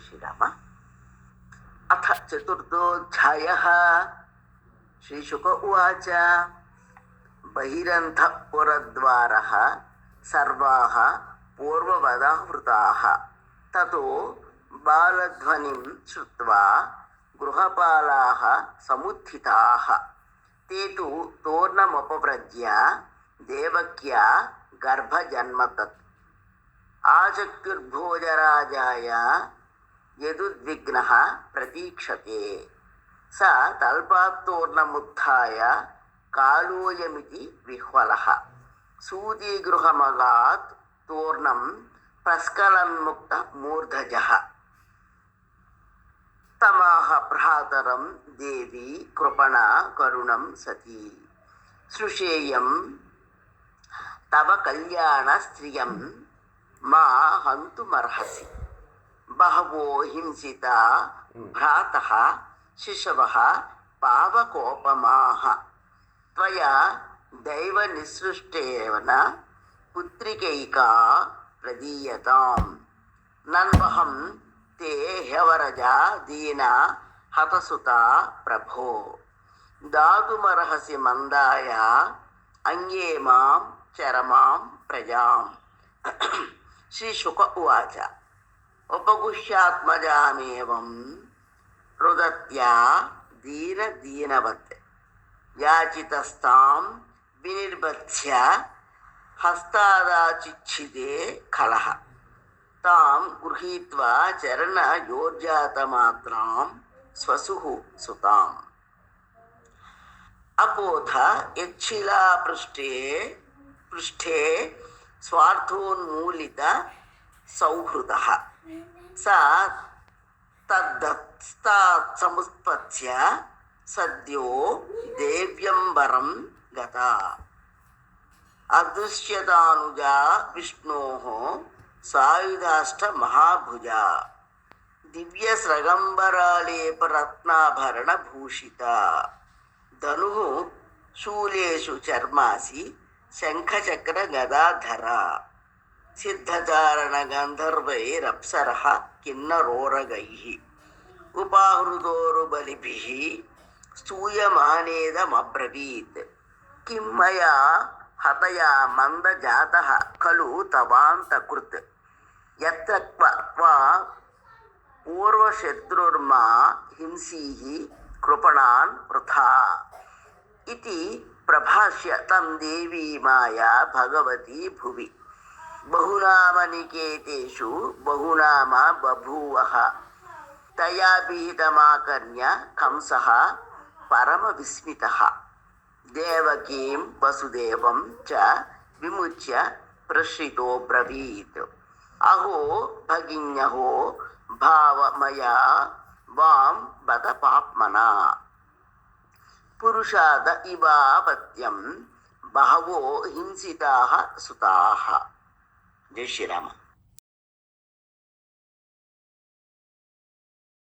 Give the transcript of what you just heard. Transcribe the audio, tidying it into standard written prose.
ಶ್ರೀರಾಮ. ಅಥ ಚತುರ್ಥೋಧ್ಯಾಯಃ. ಶ್ರೀಶುಕ ಉವಾಚ. ಬಹಿರಂತಃಪುರದ್ವಾರಃ ಸರ್ವಾಃ ಪೂರ್ವವದಾಹೃತಾಃ ತತೋ ಬಾಲಧ್ವನಿಂ ಶ್ರುತ್ವಾ ಗೃಹಪಾಲಾಃ ಸಮುತ್ಥಿತಾಃ. ತೇ ತು ತೋರ್ಣಮುಪವ್ರಜ್ಯ ದೇವಕ್ಯಾ ಗರ್ಭಜನ್ಮತತ್. ಆಚಕ್ಯುರ್ಭೋಜರಾಜಾಯ ಯದುದ್ವಿಗ್ನಃ ಪ್ರತೀಕ್ಷತೆ. ಸ ತಲ್ಪಾತ್ತೋರ್ಣಮುತ್ಥಾಯ ಕಾಲೋಯಮಿತಿ ವಿಹ್ವಲಃ. ಸೂತಿಗೃಹಮಗಾತ್ ತೋರ್ಣಂ ಪ್ರಸ್ಖಲನ್ಮುಕ್ತ ಮೂರ್ಧಜಃ. ತಮಾಹ ಭ್ರಾತರಂ ದೇವಿ ಕೃಪಣಾ ಕರುಣಂ ಸತಿ. ಸೃಷೇಯಂ ತವ ಕಲ್ಯಾಣ ಸ್ತ್ರಿಯಂ ಮಾ ಹಂತುಮರ್ಹಸಿ. ಬಹವೋ ಹಿಂಸಿತಾ ಭ್ರಾತಃ ಶಿಶವಃ ಪಾವಕೋಪಮಾಃ. ತ್ವಯಾ ದೈವನಿಸೃಷ್ಟೇನ ಪುತ್ರಿಕೈಕಾ ಪ್ರದೀಯತಾಂ. ನನ್ವಹಂ ತೇ ಹ್ಯವರಜಾ ದೀನಾ ಹತಸುತಾ ಪ್ರಭೋ. ದಾತುಮರ್ಹಸಿ ಮಂದಾಯ ಅಂಗೇ ಮಾಂ ಚರಮಾಂ ಪ್ರಜಾಂ. ಶ್ರೀಶುಕ ಉವಾಚ. ಉಪಗುಹ್ಯಾತ್ಮಜಾಮೇವಂ ರುದತ್ಯಾ ದೀನದೀನವತ್. ಯಾಚಿತಸ್ತಾಂ ವಿನಿರ್ಬಧ್ಯ ಹಸ್ತಾದಾಚಿಚ್ಛಿದೆ ಖಲಃ. ತಾಂ ಗೃಹೀತ್ವಾ ಚರಣಯೋರ್ಜಾತಮಾತ್ರಾಂ ಸ್ವಸುಃ ಸುತಾಂ. ಅಪೋಧ ಯಚ್ಛಿಲಾಪೃಷ್ಠೇ ಸ್ವಾರ್ಥೋನ್ಮೂಲಿತ ಸೌಹೃದಃ. ಸ ತದ್ಧಸ್ತಾತ್ ಸಮುತ್ಪತ್ಸ್ಯ ಸದ್ಯೋ ದೇವ್ಯಂಬರಂ ಗತಾ. ಅದೃಶ್ಯತಾನುಜಾ ವಿಷ್ಣೋಃ ಸಾಯುಧಾಷ್ಟ ಮಹಾಭುಜಾ. ದಿವ್ಯಸ್ರಗಂಬರಾಲೇಪರತ್ನಾಭರಣಭೂಷಿತಾ. ಧನುಃ ಶೂಲೇಷು ಚರ್ಮಾಸಿ ಶಂಖಚಕ್ರ ಗದಾಧರಾ. ಸಿದ್ಧಚಾರಣ ಗಂಧರ್ವೈರಪ್ಸರಃ ಕಿನ್ನರೋರಗೈಃ. ಉಪಾಹೃತೋರು ಬಲಿಭಿಃ ಸ್ತೂಯಮಾನೇದಮಬ್ರವೀತ್. ಕಿಂ ಮಯಾ ಹತಯಾ ಮಂದಜಾತಃ ಖಲು ತವಾಂತಕೃತ್. ಯತ್ರ ಕ್ವಾ ಪೂರ್ವಶತ್ರುರ್ಮಾ ಹಿಂಸೀಃ ಕೃಪಣಾನ್ ವೃಥಾ. ಇತಿ ಪ್ರಭಾಷ್ಯ ತಂ ದೇವಿ ಮಾಯಾ ಭಗವತಿ ಭುವಿ. ಬಹುನಾಮನಿಕೇತೇಷು ಬಹುನಾಮ ಬಭೂವಃ. ತಯಾ ವಿಹಿತಮಾಕರ್ಣ್ಯ ಕಂಸಃ ಪರಮವಿಸ್ಮಿತಃ. ದೇವಕೀಂ ವಸುದೇವಂ ಚ ವಿಮುಚ್ಯ ಪ್ರಶ್ರಿತೋ ಬ್ರವೀತ್. ಅಹೋ ಭಗಿನ್ಯಹೋ ಭಾವಮಯಾ ವಾಂ ಬತ ಪಾಪ್ಮನಾ. ಪುರುಷಾದ ಇವಾಪತ್ಯಂ ಬಹವೋ ಹಿಂಸಿತಾಃ ಸುತಾಃ. ಜೈ ಶ್ರೀರಾಮ.